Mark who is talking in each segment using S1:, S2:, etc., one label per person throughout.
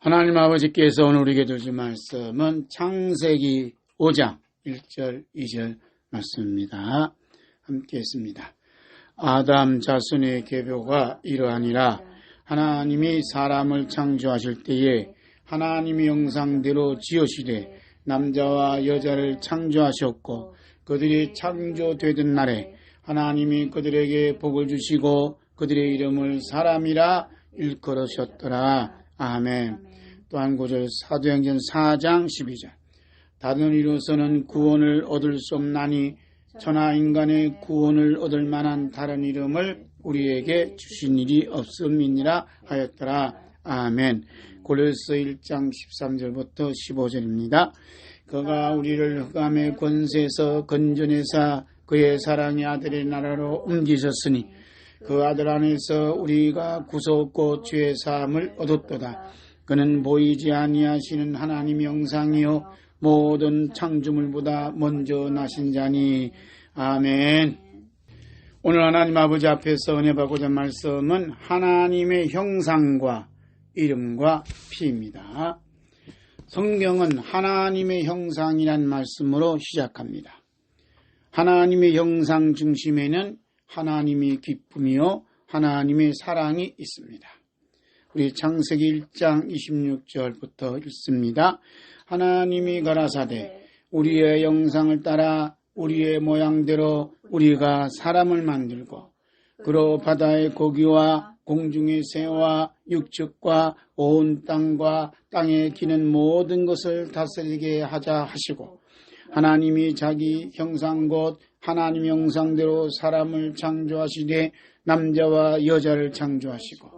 S1: 하나님 아버지께서 오늘 우리에게 주신 말씀은 창세기 5장 1절 2절 말씀입니다. 함께 했습니다. 아담 자손의 계보가 이러하니라. 하나님이 사람을 창조하실 때에 하나님의 형상대로 지으시되 남자와 여자를 창조하셨고 그들이 창조되던 날에 하나님이 그들에게 복을 주시고 그들의 이름을 사람이라 일컬으셨더라. 아멘. 또 한 구절 사도행전 4장 12절. 다른 이로서는 구원을 얻을 수 없나니 천하 인간의 구원을 얻을 만한 다른 이름을 우리에게 주신 일이 없음이니라 하였더라. 아멘. 고린도서 1장 13절부터 15절입니다. 그가 우리를 흑암의 권세에서 건져내사 그의 사랑의 아들의 나라로 옮기셨으니 그 아들 안에서 우리가 구속고 죄 사함을 얻었도다. 그는 보이지 아니하시는 하나님의 형상이요 모든 창조물보다 먼저 나신 자니. 아멘. 오늘 하나님 아버지 앞에서 은혜 받고자 말씀은 하나님의 형상과 이름과 피입니다. 성경은 하나님의 형상이란 말씀으로 시작합니다. 하나님의 형상 중심에는 하나님의 기쁨이요 하나님의 사랑이 있습니다. 우리 창세기 1장 26절부터 읽습니다. 하나님이 가라사대 우리의 형상을 따라 우리의 모양대로 우리가 사람을 만들고 그로 바다의 고기와 공중의 새와 육축과 온 땅과 땅에 기는 모든 것을 다스리게 하자 하시고 하나님이 자기 형상 곧 하나님 형상대로 사람을 창조하시되 남자와 여자를 창조하시고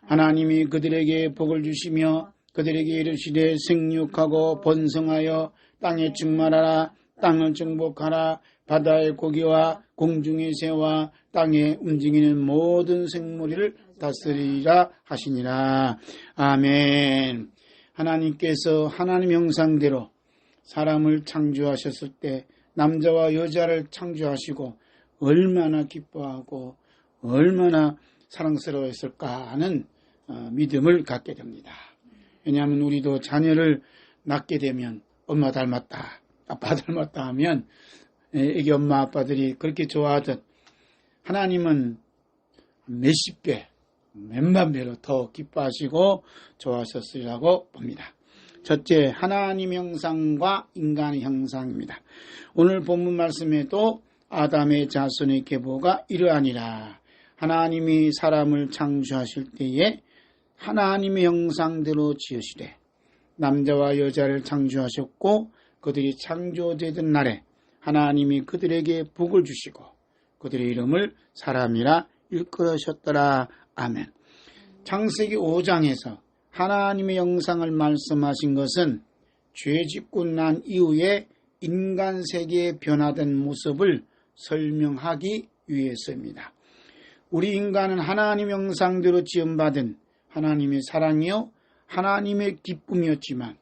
S1: 하나님이 그들에게 복을 주시며 그들에게 이르시되 생육하고 번성하여 땅에 충만하라. 땅을 정복하라. 바다의 고기와 공중의 새와 땅에 움직이는 모든 생물을 다스리라 하시니라. 아멘. 하나님께서 하나님 형상대로 사람을 창조하셨을 때 남자와 여자를 창조하시고 얼마나 기뻐하고 얼마나 사랑스러웠을까 하는 믿음을 갖게 됩니다. 왜냐하면 우리도 자녀를 낳게 되면 엄마 닮았다, 아빠 닮았다 하면 애기 엄마 아빠들이 그렇게 좋아하듯 하나님은 몇십 배, 몇만 배로 더 기뻐하시고 좋아하셨으리라고 봅니다. 첫째, 하나님 형상과 인간의 형상입니다. 오늘 본문 말씀에도 아담의 자손의 계보가 이러하니라. 하나님이 사람을 창조하실 때에 하나님의 형상대로 지으시되 남자와 여자를 창조하셨고 그들이 창조되던 날에 하나님이 그들에게 복을 주시고 그들의 이름을 사람이라 일컬으셨더라. 아멘. 창세기 5장에서 하나님의 형상을 말씀하신 것은 죄 짓고 난 이후에 인간 세계에 변화된 모습을 설명하기 위해서입니다. 우리 인간은 하나님 형상대로 지음받은 하나님의 사랑이요 하나님의 기쁨이었지만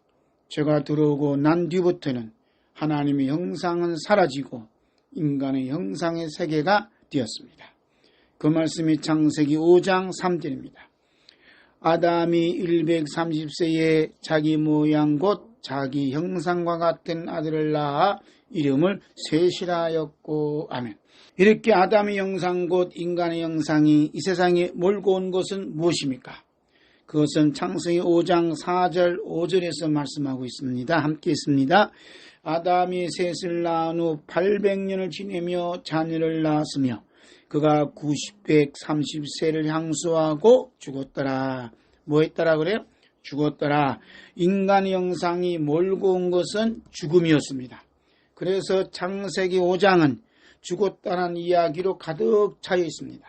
S1: 죄가 들어오고 난 뒤부터는 하나님의 형상은 사라지고 인간의 형상의 세계가 되었습니다. 그 말씀이 창세기 5장 3절입니다. 아담이 130세에 자기 모양 곧 자기 형상과 같은 아들을 낳아 이름을 셋이라 하였고. 아멘. 이렇게 아담의 형상 곧 인간의 형상이 이 세상에 몰고 온 것은 무엇입니까? 그것은 창세기 5장 4절 5절에서 말씀하고 있습니다. 함께 있습니다. 아담이 셋을 낳은 후 800년을 지내며 자녀를 낳았으며 그가 930세를 향수하고 죽었더라. 뭐 했더라 그래요? 죽었더라. 인간의 형상이 몰고 온 것은 죽음이었습니다. 그래서 창세기 5장은 죽었다는 이야기로 가득 차여 있습니다.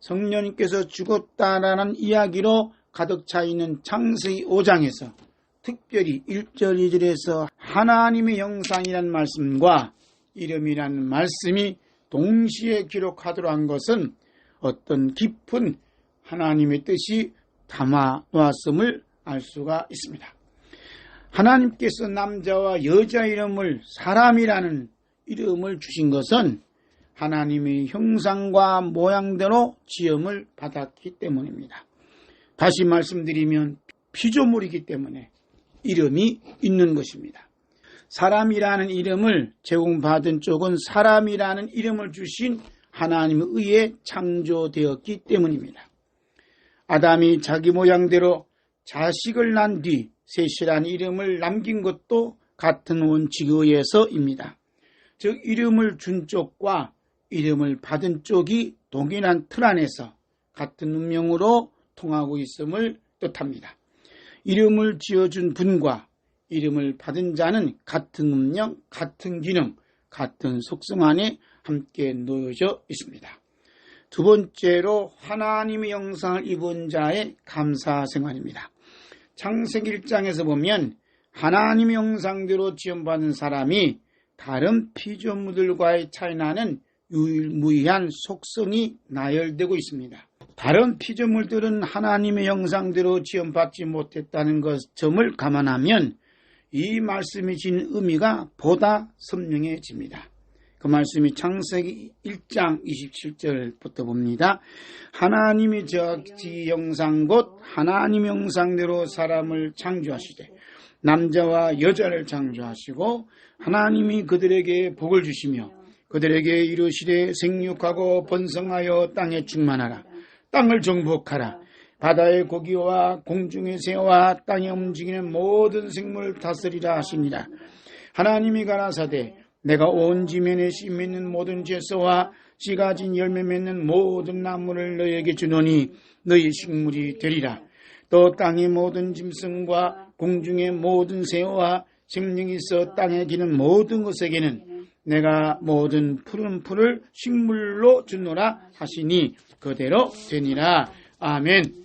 S1: 성령님께서 죽었다라는 이야기로 가득 차 있는 창세기 5장에서 특별히 1절 2절에서 하나님의 형상이라는 말씀과 이름이라는 말씀이 동시에 기록하도록 한 것은 어떤 깊은 하나님의 뜻이 담아 놓았음을 알 수가 있습니다. 하나님께서 남자와 여자 이름을 사람이라는 이름을 주신 것은 하나님의 형상과 모양대로 지음을 받았기 때문입니다. 다시 말씀드리면 피조물이기 때문에 이름이 있는 것입니다. 사람이라는 이름을 제공받은 쪽은 사람이라는 이름을 주신 하나님에 의해 창조되었기 때문입니다. 아담이 자기 모양대로 자식을 낳은 뒤 셋이라는 이름을 남긴 것도 같은 원칙에 의해서입니다. 즉 이름을 준 쪽과 이름을 받은 쪽이 동일한 틀 안에서 같은 운명으로 통하고 있음을 뜻합니다. 이름을 지어준 분과 이름을 받은 자는 같은 운명, 같은 기능, 같은 속성 안에 함께 놓여져 있습니다. 두 번째로 하나님의 형상을 입은 자의 감사 생활입니다. 창세기 1장에서 보면 하나님의 형상대로 지음받은 사람이 다른 피조물들과의 차이나는 유일무이한 속성이 나열되고 있습니다. 다른 피조물들은 하나님의 형상대로 지음받지 못했다는 점을 감안하면 이 말씀이 지닌 의미가 보다 선명해집니다. 그 말씀이 창세기 1장 27절부터 봅니다. 하나님이 자기 형상 곧 하나님 형상대로 사람을 창조하시되 남자와 여자를 창조하시고 하나님이 그들에게 복을 주시며 그들에게 이르시되 생육하고 번성하여 땅에 충만하라. 땅을 정복하라. 바다의 고기와 공중의 새와 땅에 움직이는 모든 생물을 다스리라 하시니라. 하나님이 가라사대 내가 온 지면에 씨 맺는 모든 채소와 씨 가진 열매 맺는 모든 나무를 너희에게 주노니 너희 식물이 되리라. 또 땅의 모든 짐승과 공중의 모든 새와 생명이 있어 땅에 기는 모든 것에게는 내가 모든 푸른 풀을 식물로 주노라 하시니 그대로 되니라. 아멘.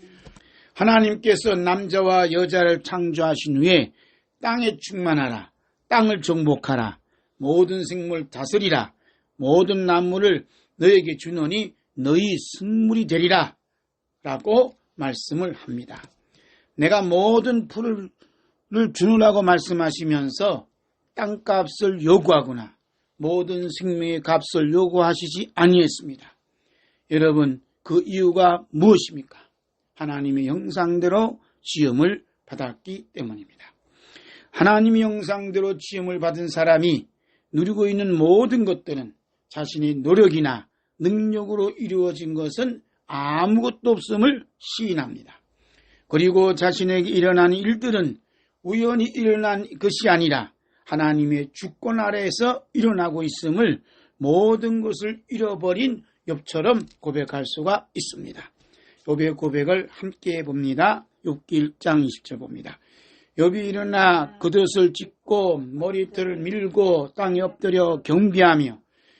S1: 하나님께서 남자와 여자를 창조하신 후에 땅에 충만하라. 땅을 정복하라. 모든 생물 다스리라. 모든 나무를 너에게 주노니 너희 식물이 되리라. 라고 말씀을 합니다. 내가 모든 풀을 주노라고 말씀하시면서 땅값을 요구하거나 모든 생명의 값을 요구하시지 아니했습니다. 여러분, 그 이유가 무엇입니까? 하나님의 형상대로 지음을 받았기 때문입니다. 하나님의 형상대로 지음을 받은 사람이 누리고 있는 모든 것들은 자신의 노력이나 능력으로 이루어진 것은 아무것도 없음을 시인합니다. 그리고 자신에게 일어난 일들은 우연히 일어난 것이 아니라 하나님의 주권 아래에서 일어나고 있음을 모든 것을 잃어버린 욥처럼 고백할 수가 있습니다. 욥의 고백을 함께 봅니다. 욥기 1장 20절 봅니다. 욥이 일어나 겉옷을 찢고 머리털을 밀고 땅에 엎드려 경비하며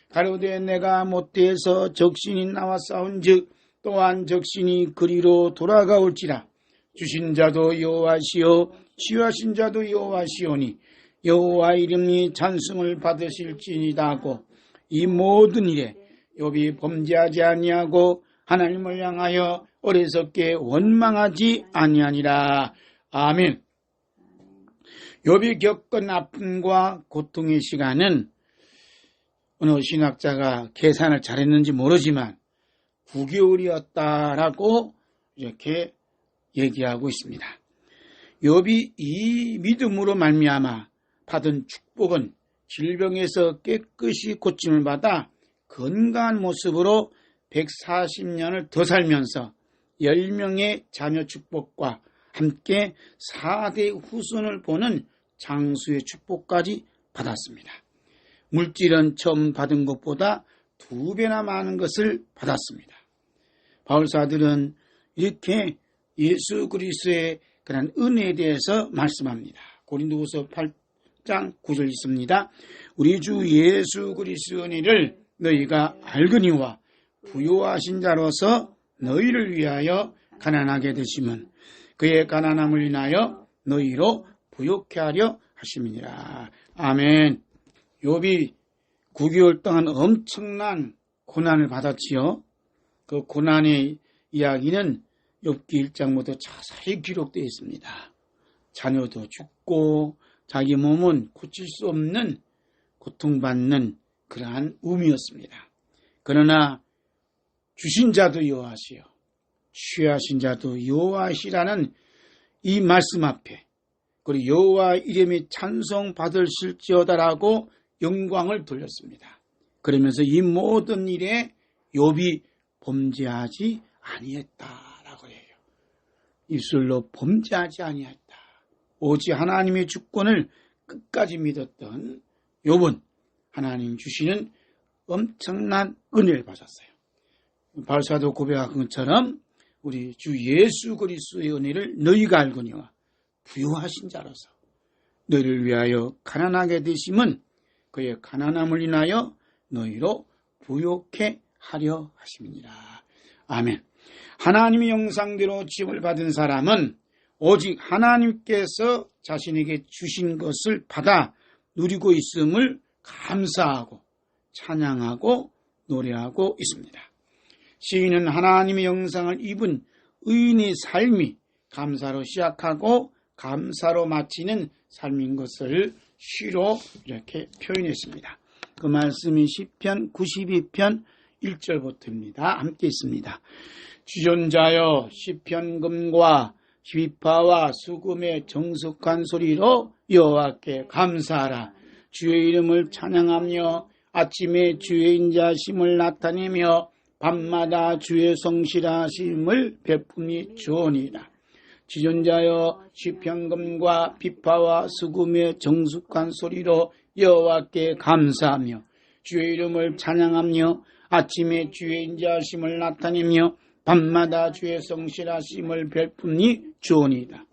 S1: 가로되 내가 모태에서 적신이 나와 싸운즉 또한 적신이 그리로 돌아가올지라. 주신 자도 여호와시요 치유하신 자도 여호와시오니 여호와 이름이 찬송을 받으실지니다 하고 이 모든 일에 욥이 범죄하지 아니하고 하나님을 향하여 어리석게 원망하지 아니하니라. 아멘. 욥이 겪은 아픔과 고통의 시간은 어느 신학자가 계산을 잘했는지 모르지만 9개월이었다라고 이렇게 얘기하고 있습니다. 욥이 이 믿음으로 말미암아 받은 축복은 질병에서 깨끗이 고침을 받아 건강한 모습으로 140년을 더 살면서 10명의 자녀 축복과 함께 4대 후손을 보는 장수의 축복까지 받았습니다. 물질은 처음 받은 것보다 2배나 많은 것을 받았습니다. 바울사들은 이렇게 예수 그리스도의 그런 은혜에 대해서 말씀합니다. 고린도후서 8장 9절 있습니다. 우리 주 예수 그리스도의 은혜를 너희가 알거니와 부요하신 자로서 너희를 위하여 가난하게 되심은 그의 가난함을 인하여 너희로 부욕케 하려 하심이니라. 아멘. 욥이 9개월 동안 엄청난 고난을 받았지요. 그 고난의 이야기는 욥기 1장부터 자세히 기록되어 있습니다. 자녀도 죽고 자기 몸은 고칠 수 없는 고통받는 그러한 음이었습니다. 그러나 주신 자도 여호와시요 취하신 자도 여호와시라는 이 말씀 앞에 그리고 여호와 이름이 찬송받으실지어다라고 영광을 돌렸습니다. 그러면서 이 모든 일에 욥이 범죄하지 아니했다라고 해요. 입술로 범죄하지 아니했다. 오직 하나님의 주권을 끝까지 믿었던 욥은 하나님 주시는 엄청난 은혜를 받았어요. 바울사도 고백한 것처럼 우리 주 예수 그리스도의 은혜를 너희가 알거니와 부유하신 자로서 너희를 위하여 가난하게 되심은 그의 가난함을 인하여 너희로 부욕해 하려 하심이니라. 아멘. 하나님의 형상대로 지음을 받은 사람은 오직 하나님께서 자신에게 주신 것을 받아 누리고 있음을 감사하고 찬양하고 노래하고 있습니다. 시인은 하나님의 형상을 입은 의인의 삶이 감사로 시작하고 감사로 마치는 삶인 것을 시로 이렇게 표현했습니다. 그 말씀이 시편 92편 1절부터입니다. 함께 있습니다. 주존자여 시편금과 비파와 수금의 정숙한 소리로 여호와께 감사하라. 주의 이름을 찬양하며 아침에 주의 인자심을 나타내며 밤마다 주의 성실하심을 베품이 주오니라. 지존자여 시편금과 비파와 수금의 정숙한 소리로 여호와께 감사하며 주의 이름을 찬양하며 아침에 주의 인자하심을 나타내며 밤마다 주의 성실하심을 베품이 주오니이다.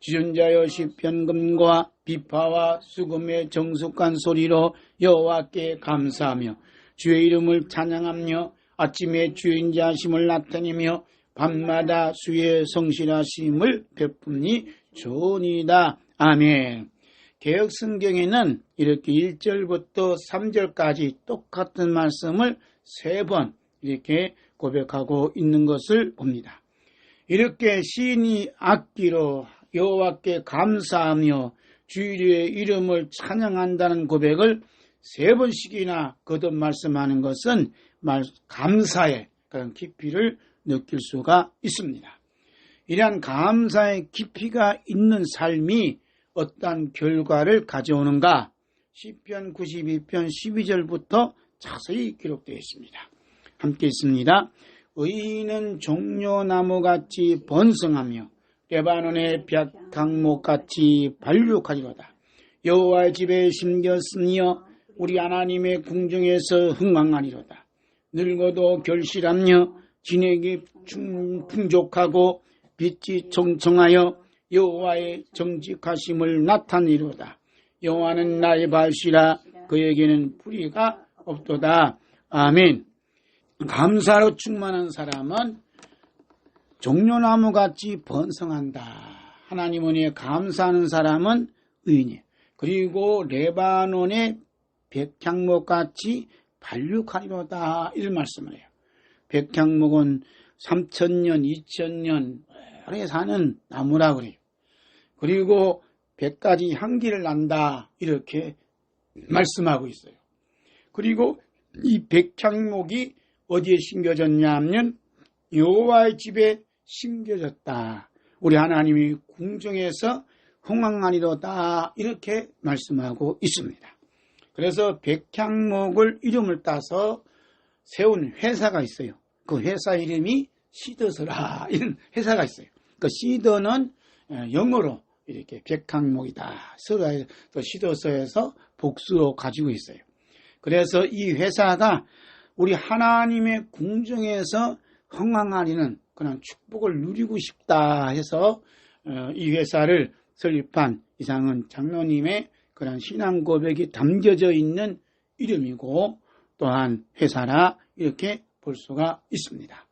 S1: 지존자여 시편금과 비파와 수금의 정숙한 소리로 여호와께 감사하며 주의 이름을 찬양하며 아침에 주의 인자하심을 나타내며 밤마다 주의 성실하심을 베품이 주오니이다. 아멘. 개역성경에는 이렇게 1절부터 3절까지 똑같은 말씀을 3번 이렇게 고백하고 있는 것을 봅니다. 이렇게 시인이 악기로 여호와께 감사하며 주의 이름을 찬양한다는 고백을 3번씩이나 거듭 말씀하는 것은 감사의 그런 깊이를 느낄 수가 있습니다. 이러한 감사의 깊이가 있는 삶이 어떤 결과를 가져오는가? 시편 92편 12절부터 자세히 기록되어 있습니다. 함께 있습니다. 의인은 종려나무같이 번성하며 레바논의 벽향목같이 발육하리로다. 여호와의 집에 심겼으며 우리 하나님의 궁중에서 흥왕하리로다. 늙어도 결실하며 진액이 풍족하고 빛이 청청하여 여호와의 정직하심을 나타내리로다. 여호와는 나의 발시라 그에게는 불의가 없도다. 아멘. 감사로 충만한 사람은 종려나무같이 번성한다. 하나님 은혜에 감사하는 사람은 의인이에요. 그리고 레바논의 백향목같이 발육하리로다. 이런 말씀을 해요. 백향목은 3,000년, 2,000년 오래 사는 나무라 그래요. 그리고 100가지 향기를 난다. 이렇게 말씀하고 있어요. 그리고 이 백향목이 어디에 심겨졌냐 하면 여호와의 집에 심겨졌다. 우리 하나님이 궁정에서 흥왕하리로다. 이렇게 말씀하고 있습니다. 그래서 백향목을 이름을 따서 세운 회사가 있어요. 그 회사 이름이 시더서라. 이런 회사가 있어요. 그 시더는 영어로 이렇게 백향목이다. 서라에서 시더서에서 복수로 가지고 있어요. 그래서 이 회사가 우리 하나님의 궁정에서 흥왕하리는 그런 축복을 누리고 싶다 해서 이 회사를 설립한 이상은 장로님의 그런 신앙 고백이 담겨져 있는 이름이고 또한 회사라 이렇게 볼 수가 있습니다.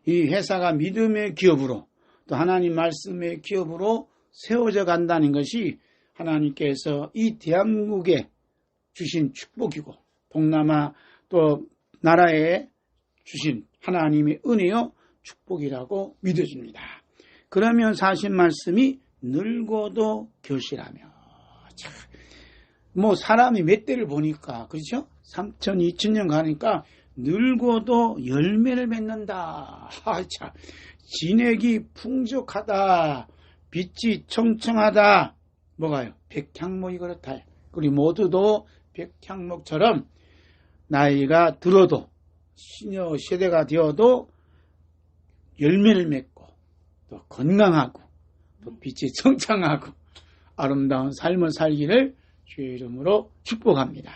S1: 이 회사가 믿음의 기업으로 또 하나님 말씀의 기업으로 세워져 간다는 것이 하나님께서 이 대한민국에 주신 축복이고 동남아 또 나라에 주신 하나님의 은혜요 축복이라고 믿어집니다. 그러면 사실 말씀이 늙어도 결실하며 뭐 사람이 몇 대를 보니까 그렇죠? 3,000, 2,000년 가니까 늙어도 열매를 맺는다. 참 진액이 풍족하다. 빛이 청청하다. 뭐가요? 백향목이 그렇다. 우리 모두도 백향목처럼 나이가 들어도 시녀 세대가 되어도 열매를 맺고 또 건강하고 또 빛이 청청하고 아름다운 삶을 살기를 주의 이름으로 축복합니다.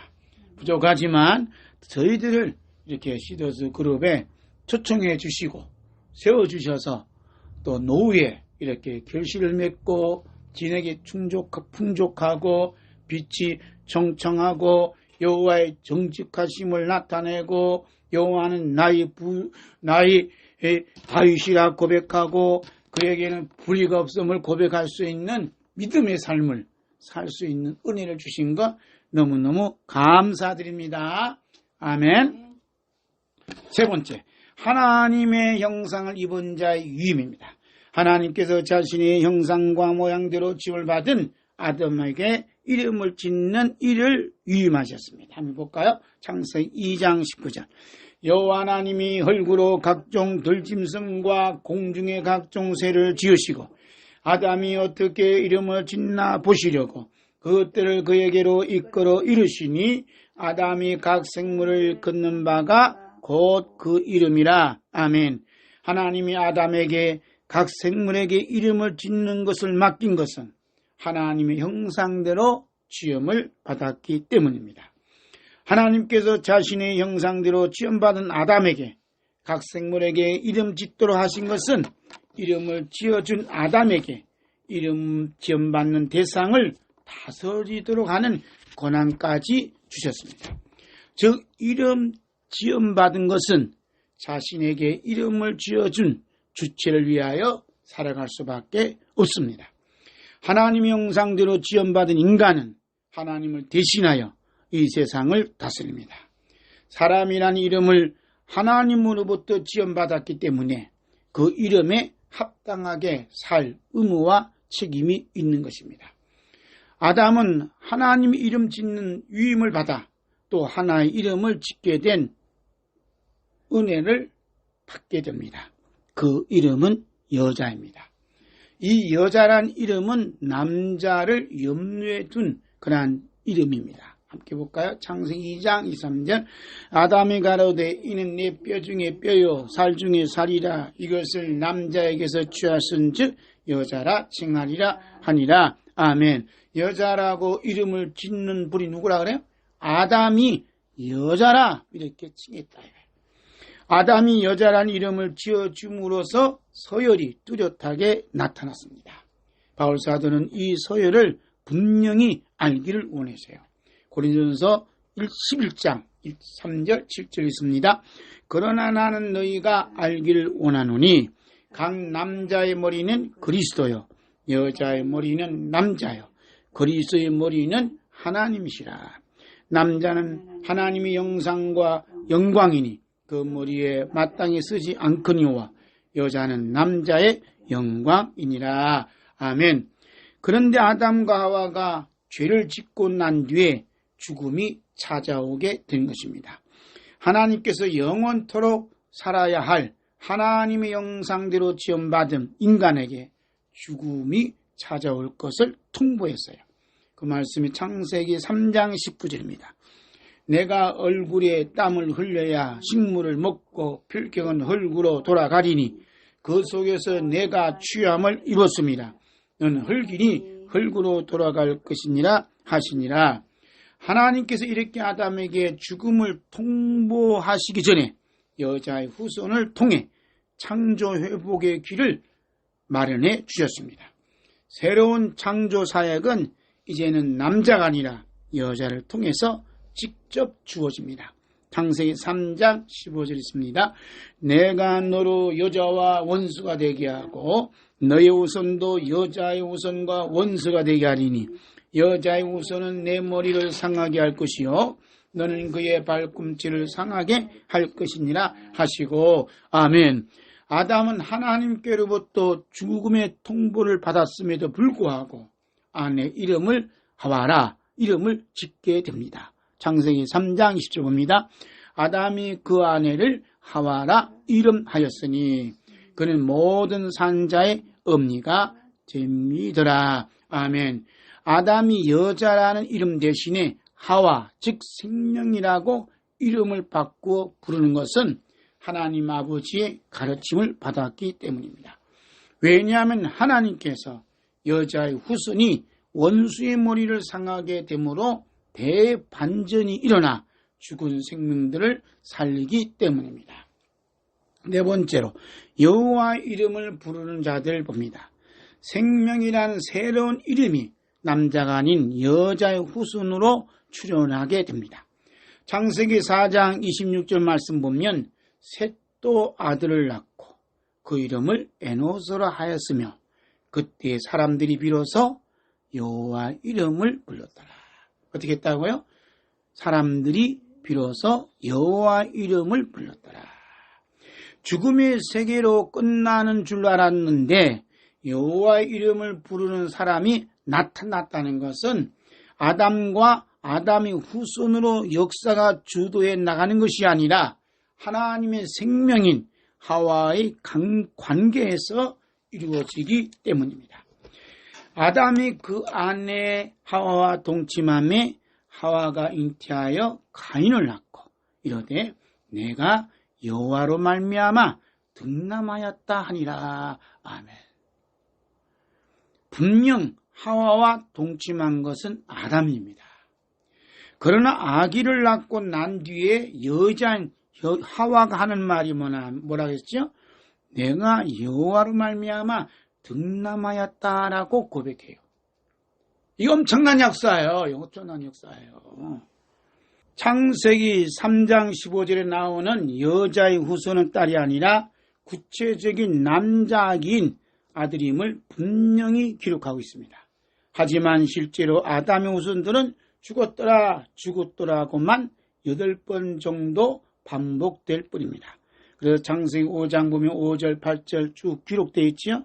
S1: 부족하지만 저희들을 이렇게 시더스 그룹에 초청해 주시고 세워주셔서 또 노후에 이렇게 결실을 맺고 진에게 풍족하고 빛이 청청하고 여호와의 정직하심을 나타내고 여호와는 나의 다윗이라 고백하고 그에게는 불의가 없음을 고백할 수 있는 믿음의 삶을 살 수 있는 은혜를 주신 것 너무너무 감사드립니다. 아멘. 세 번째, 하나님의 형상을 입은 자의 위임입니다. 하나님께서 자신의 형상과 모양대로 지음을 받은 아담에게 이름을 짓는 일을 위임하셨습니다. 한번 볼까요? 창세기 2장 19절. 여호와 하나님이 흙으로 각종 들짐승과 공중의 각종 새를 지으시고 아담이 어떻게 이름을 짓나 보시려고 그것들을 그에게로 이끌어 이르시니 아담이 각 생물을 걷는 바가 곧 그 이름이라. 아멘. 하나님이 아담에게 각 생물에게 이름을 짓는 것을 맡긴 것은 하나님의 형상대로 지음을 받았기 때문입니다. 하나님께서 자신의 형상대로 지음받은 아담에게 각 생물에게 이름 짓도록 하신 것은 이름을 지어준 아담에게 이름 지음받는 대상을 다스리도록 하는 권한까지 주셨습니다. 즉 이름 지음받은 것은 자신에게 이름을 지어준 주체를 위하여 살아갈 수밖에 없습니다. 하나님의 형상대로 지음받은 인간은 하나님을 대신하여 이 세상을 다스립니다. 사람이란 이름을 하나님으로부터 지음받았기 때문에 그 이름에 합당하게 살 의무와 책임이 있는 것입니다. 아담은 하나님의 이름 짓는 위임을 받아 또 하나의 이름을 짓게 된 은혜를 받게 됩니다. 그 이름은 여자입니다. 이 여자란 이름은 남자를 염두에 둔 그러한 이름입니다. 함께 볼까요? 창세기 2장 23절. 아담이 가로되 이는 내 뼈 중에 뼈요 살 중에 살이라. 이것을 남자에게서 취하신즉 여자라 칭하리라 하니라. 아멘. 여자라고 이름을 짓는 분이 누구라 그래요? 아담이 여자라 이렇게 칭했다. 아담이 여자란 이름을 지어줌으로써 서열이 뚜렷하게 나타났습니다. 바울 사도는 이 서열을 분명히 알기를 원하세요. 고린도전서 11장 3절 7절 있습니다. 그러나 나는 너희가 알기를 원하노니 각 남자의 머리는 그리스도요 여자의 머리는 남자요 그리스도의 머리는 하나님이시라. 남자는 하나님의 형상과 영광이니 그 머리에 마땅히 쓰지 않거니와 여자는 남자의 영광이니라. 아멘. 그런데 아담과 하와가 죄를 짓고 난 뒤에 죽음이 찾아오게 된 것입니다. 하나님께서 영원토록 살아야 할 하나님의 형상대로 지음받은 인간에게 죽음이 찾아올 것을 통보했어요. 그 말씀이 창세기 3장 19절입니다. 내가 얼굴에 땀을 흘려야 식물을 먹고 필경은 흙으로 돌아가리니 그 속에서 내가 취함을 입었습니다. 너는 흙이니 흙으로 돌아갈 것이니라 하시니라. 하나님께서 이렇게 아담에게 죽음을 통보하시기 전에 여자의 후손을 통해 창조 회복의 길을 마련해 주셨습니다. 새로운 창조 사역은 이제는 남자가 아니라 여자를 통해서 직접 주어집니다. 창세기 3장 15절 있습니다. 내가 너로 여자와 원수가 되게 하고 너의 후손도 여자의 후손과 원수가 되게 하리니 여자의 후손은 내 머리를 상하게 할 것이요 너는 그의 발꿈치를 상하게 할 것이니라 하시고. 아멘. 아담은 하나님께로부터 죽음의 통보를 받았음에도 불구하고 아내 이름을 하와라 이름을 짓게 됩니다. 창세기 3장 20절 봅니다. 아담이 그 아내를 하와라 이름하였으니 그는 모든 산자의 엄니가 됨이더라. 아멘. 아담이 여자라는 이름 대신에 하와, 즉 생명이라고 이름을 바꾸어 부르는 것은 하나님 아버지의 가르침을 받았기 때문입니다. 왜냐하면 하나님께서 여자의 후손이 원수의 머리를 상하게 되므로 대반전이 일어나 죽은 생명들을 살리기 때문입니다. 네 번째로 여호와 이름을 부르는 자들 봅니다. 생명이라는 새로운 이름이 남자가 아닌 여자의 후손으로 출현하게 됩니다. 창세기 4장 26절 말씀 보면 셋도 아들을 낳고 그 이름을 에노스라 하였으며 그때 사람들이 비로소 여호와 이름을 불렀더라. 어떻게 했다고요? 사람들이 비로소 여호와 이름을 불렀더라. 죽음의 세계로 끝나는 줄 알았는데 여호와 이름을 부르는 사람이 나타났다는 것은 아담과 아담의 후손으로 역사가 주도해 나가는 것이 아니라 하나님의 생명인 하와의 관계에서 이루어지기 때문입니다. 아담이 그 아내 하와와 동침함에 하와가 잉태하여 가인을 낳고 이르되 내가 여호와로 말미암아 득남하였다 하니라. 아멘. 분명 하와와 동침한 것은 아담입니다. 그러나 아기를 낳고 난 뒤에 여자인 하와가 하는 말이 뭐라 했죠? 내가 여호와로 말미암아 득남하였다라고 고백해요. 이 엄청난 역사예요. 엄청난 역사예요. 창세기 3장 15절에 나오는 여자의 후손은 딸이 아니라 구체적인 남자 아기인 아들임을 분명히 기록하고 있습니다. 하지만 실제로 아담의 후손들은 죽었더라고만 8번 정도 반복될 뿐입니다. 그래서 창세기 5장 보면 5절, 8절 쭉 기록되어 있지요.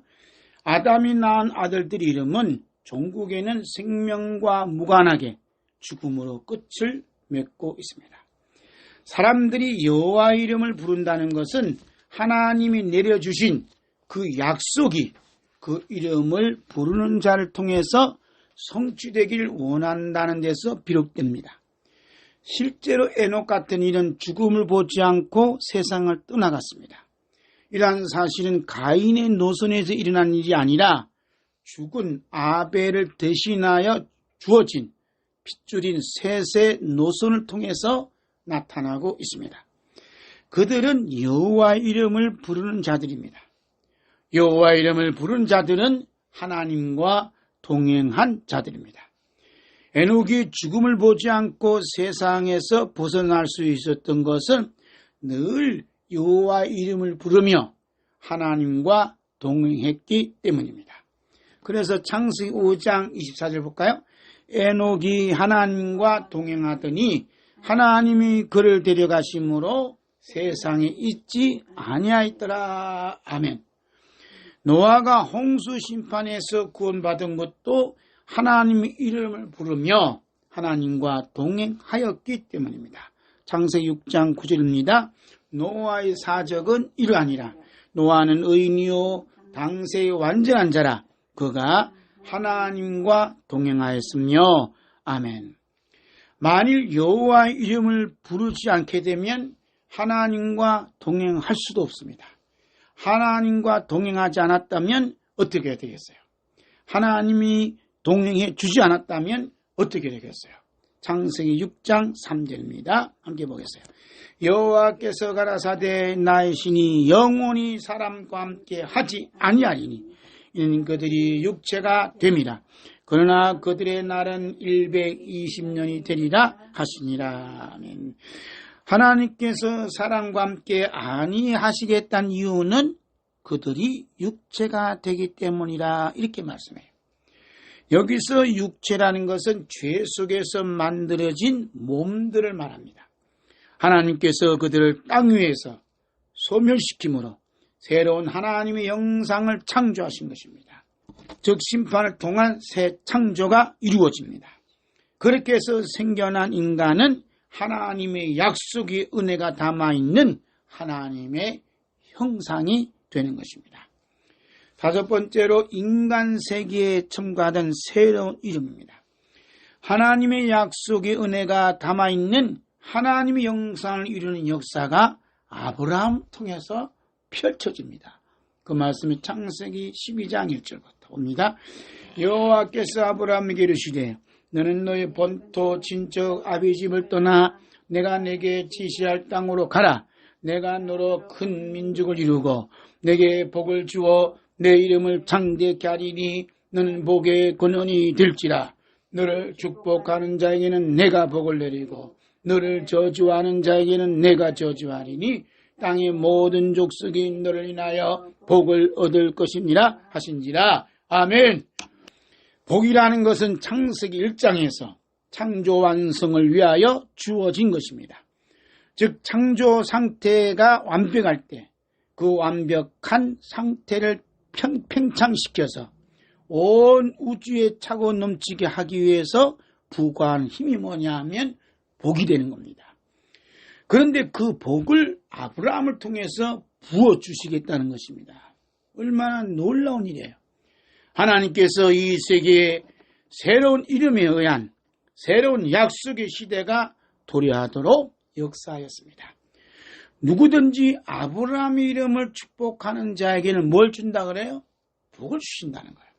S1: 아담이 낳은 아들들 이름은 종국에는 생명과 무관하게 죽음으로 끝을 맺고 있습니다. 사람들이 여호와 이름을 부른다는 것은 하나님이 내려주신 그 약속이 그 이름을 부르는 자를 통해서 성취되길 원한다는 데서 비롯됩니다. 실제로 에녹 같은 이는 죽음을 보지 않고 세상을 떠나갔습니다. 이러한 사실은 가인의 노선에서 일어난 일이 아니라 죽은 아벨을 대신하여 주어진 핏줄인 셋의 노선을 통해서 나타나고 있습니다. 그들은 여호와 이름을 부르는 자들입니다. 여호와 이름을 부르는 자들은 하나님과 동행한 자들입니다. 에녹이 죽음을 보지 않고 세상에서 벗어날 수 있었던 것은 늘 여호와 이름을 부르며 하나님과 동행했기 때문입니다. 그래서 창세기 5장 24절 볼까요? 에녹이 하나님과 동행하더니 하나님이 그를 데려가심으로 세상에 있지 아니하였더라. 아멘. 노아가 홍수 심판에서 구원받은 것도 하나님의 이름을 부르며 하나님과 동행하였기 때문입니다. 창세기 6장 9절입니다. 노아의 사적은 이러하니라. 노아는 의인이요 당세의 완전한 자라. 그가 하나님과 동행하였으며. 아멘. 만일 여호와의 이름을 부르지 않게 되면 하나님과 동행할 수도 없습니다. 하나님과 동행하지 않았다면 어떻게 되겠어요? 하나님이 동행해 주지 않았다면 어떻게 되겠어요? 창세기 6장 3절입니다. 함께 보겠어요. 여호와께서 가라사대 나의 신이 영원히 사람과 함께 하지 아니하리니 이는 그들이 육체가 됨이라. 그러나 그들의 날은 120년이 되리라 하시니라. 아멘. 하나님께서 사람과 함께 아니하시겠다는 이유는 그들이 육체가 되기 때문이라 이렇게 말씀해요. 여기서 육체라는 것은 죄 속에서 만들어진 몸들을 말합니다. 하나님께서 그들을 땅 위에서 소멸시킴으로 새로운 하나님의 형상을 창조하신 것입니다. 즉 심판을 통한 새 창조가 이루어집니다. 그렇게 해서 생겨난 인간은 하나님의 약속의 은혜가 담아있는 하나님의 형상이 되는 것입니다. 다섯 번째로 인간 세계에 첨가된 새로운 이름입니다. 하나님의 약속의 은혜가 담아있는 하나님의 영상을 이루는 역사가 아브라함을 통해서 펼쳐집니다. 그 말씀이 창세기 12장 1절부터 옵니다. 여호와께서 아브라함에게 이르시되 너는 너의 본토 친척 아비 집을 떠나 내가 내게 지시할 땅으로 가라. 내가 너로 큰 민족을 이루고 내게 복을 주어 내 이름을 창대케 하리니 너는 복의 근원이 될지라. 너를 축복하는 자에게는 내가 복을 내리고 너를 저주하는 자에게는 내가 저주하리니 땅의 모든 족속이 너를 인하여 복을 얻을 것이니라 하신지라. 아멘. 복이라는 것은 창세기 1장에서 창조 완성을 위하여 주어진 것입니다. 즉 창조 상태가 완벽할 때 그 완벽한 상태를 팽창시켜서 온 우주에 차고 넘치게 하기 위해서 부과한 힘이 뭐냐 하면 복이 되는 겁니다. 그런데 그 복을 아브라함을 통해서 부어주시겠다는 것입니다. 얼마나 놀라운 일이에요. 하나님께서 이 세계에 새로운 이름에 의한 새로운 약속의 시대가 도래하도록 역사하였습니다. 누구든지 아브라함의 이름을 축복하는 자에게는 뭘 준다 그래요? 복을 주신다는 거예요.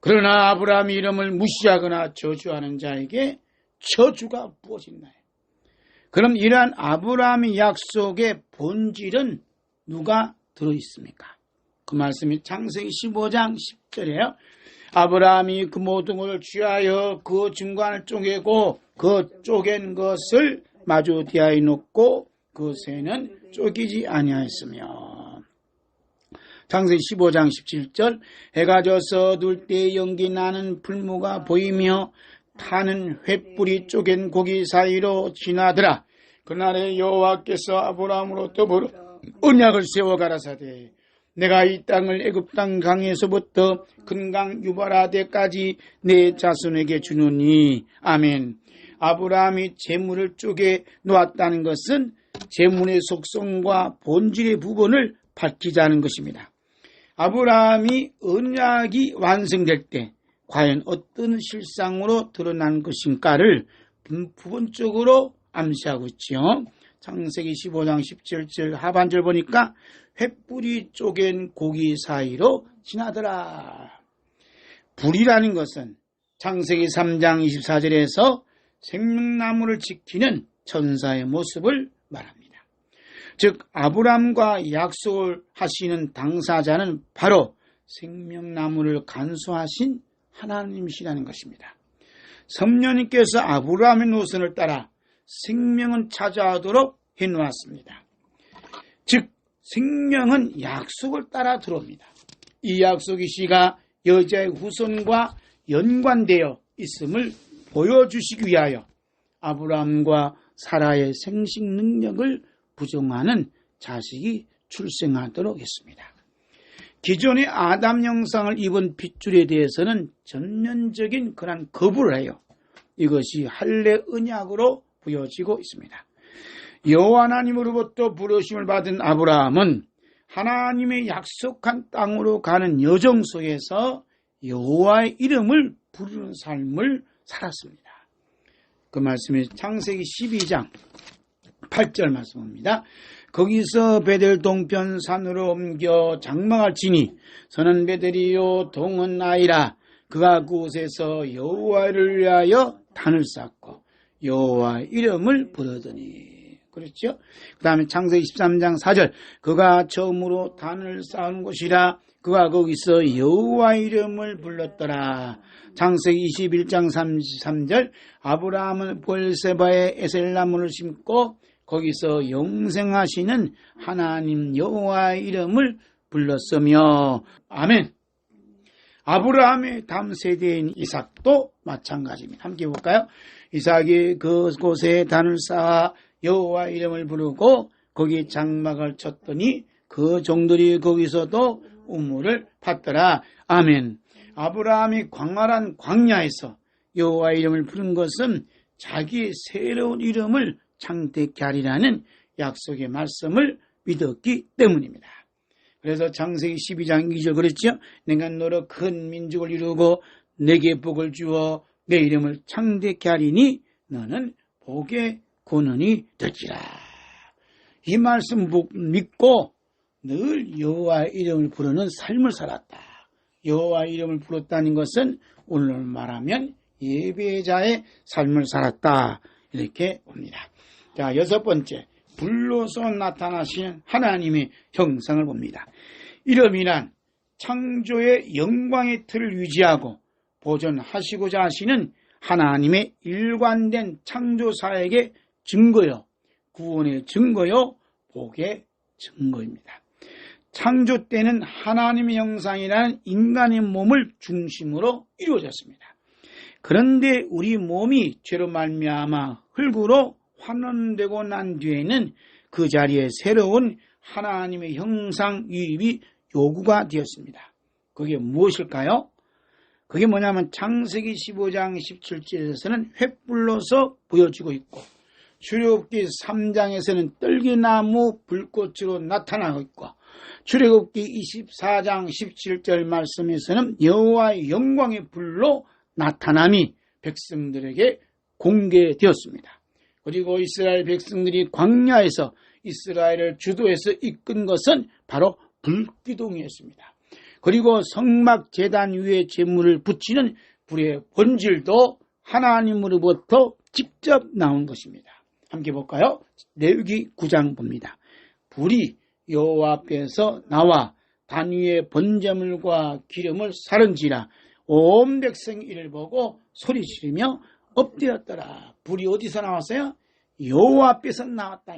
S1: 그러나 아브라함의 이름을 무시하거나 저주하는 자에게 저주가 부어진다. 그럼 이러한 아브라함의 약속의 본질은 누가 들어있습니까? 그 말씀이 창세기 15장 10절이에요. 아브라함이 그 모든 것을 취하여 그 중간을 쪼개고 그 쪼갠 것을 마주 대하여 놓고 그 새는 쪼개지 아니하였으며. 창세기 15장 17절 해가 져서 둘 때 연기 나는 풀무가 보이며 타는 횃불이 쪼갠 고기 사이로 지나더라. 그날에 여호와께서 아브라함으로 더불어 언약을 세워 가라사대 내가 이 땅을 애굽 땅 강에서부터 큰 강 유바라데까지 내 자손에게 주노니. 아멘. 아브라함이 재물을 쪼개 놓았다는 것은 재물의 속성과 본질의 부분을 밝히자는 것입니다. 아브라함이 언약이 완성될 때 과연 어떤 실상으로 드러난 것인가를 부분적으로 암시하고 있죠. 창세기 15장 17절 하반절 보니까 횃불이 쪼갠 고기 사이로 지나더라. 불이라는 것은 창세기 3장 24절에서 생명나무를 지키는 천사의 모습을 말합니다. 즉 아브라함과 약속을 하시는 당사자는 바로 생명나무를 간수하신 하나님이시라는 것입니다. 성령님께서 아브라함의 노선을 따라 생명은 찾아오도록 해놓았습니다. 즉 생명은 약속을 따라 들어옵니다. 이 약속의 씨가 여자의 후손과 연관되어 있음을 보여주시기 위하여 아브라함과 사라의 생식 능력을 부정하는 자식이 출생하도록 했습니다. 기존의 아담 형상을 입은 핏줄에 대해서는 전면적인 그런 거부를 해요. 이것이 할례 언약으로 보여지고 있습니다. 여호와 하나님으로부터 부르심을 받은 아브라함은 하나님의 약속한 땅으로 가는 여정 속에서 여호와의 이름을 부르는 삶을 살았습니다. 그 말씀이 창세기 12장 8절 말씀입니다. 거기서 베델 동편 산으로 옮겨 장막을 지니 서는 베델이요 동은 아이라. 그가 그곳에서 여호와를 위하여 단을 쌓고 여호와의 이름을 부르더니. 그렇죠? 그 다음에 창세기 13장 4절 그가 처음으로 단을 쌓은 곳이라. 그가 거기서 여호와의 이름을 불렀더라. 창세기 21장 33절 아브라함은 브엘세바에 에셀나무를 심고 거기서 영생하시는 하나님 여호와의 이름을 불렀으며. 아멘. 아브라함의 다음 세대인 이삭도 마찬가지입니다. 함께 볼까요? 이삭이 그곳에 단을 쌓아 여호와의 이름을 부르고 거기 장막을 쳤더니 그 종들이 거기서도 우물을 팠더라. 아멘. 아브라함이 광활한 광야에서 여호와의 이름을 부른 것은 자기의 새로운 이름을 창대케 하리라는 약속의 말씀을 믿었기 때문입니다. 그래서 창세기 12장 2절 그랬죠. 내가 너로 큰 민족을 이루고 내게 복을 주어 내 이름을 창대케 하리니 너는 복의 근원이 되리라. 이 말씀 믿고 늘 여호와의 이름을 부르는 삶을 살았다. 여호와의 이름을 부르다는 것은 오늘 말하면 예배자의 삶을 살았다. 이렇게 봅니다. 자, 6번째, 불로서 나타나시는 하나님의 형상을 봅니다. 이름이란 창조의 영광의 틀을 유지하고 보존하시고자 하시는 하나님의 일관된 창조사역의 증거요, 구원의 증거요, 복의 증거입니다. 창조 때는 하나님의 형상이라는 인간의 몸을 중심으로 이루어졌습니다. 그런데 우리 몸이 죄로 말미암아 흙으로 환원되고 난 뒤에는 그 자리에 새로운 하나님의 형상 유입이 요구가 되었습니다. 그게 무엇일까요? 그게 뭐냐면 창세기 15장 17절에서는 횃불로서 보여지고 있고 출애굽기 3장에서는 떨기나무 불꽃으로 나타나고 있고 출애굽기 24장 17절 말씀에서는 여호와의 영광의 불로 나타남이 백성들에게 공개되었습니다. 그리고 이스라엘 백성들이 광야에서 이스라엘을 주도해서 이끈 것은 바로 불기둥이었습니다. 그리고 성막 제단 위에 제물을 붙이는 불의 본질도 하나님으로부터 직접 나온 것입니다. 함께 볼까요? 레위기 9장 봅니다. 불이 여호와 앞에서 나와 단 위에 번제물과 기름을 사른지라 온 백성이 이를 보고 소리 지르며 엎드렸더라. 불이 어디서 나왔어요? 여호와 앞에서 나왔다.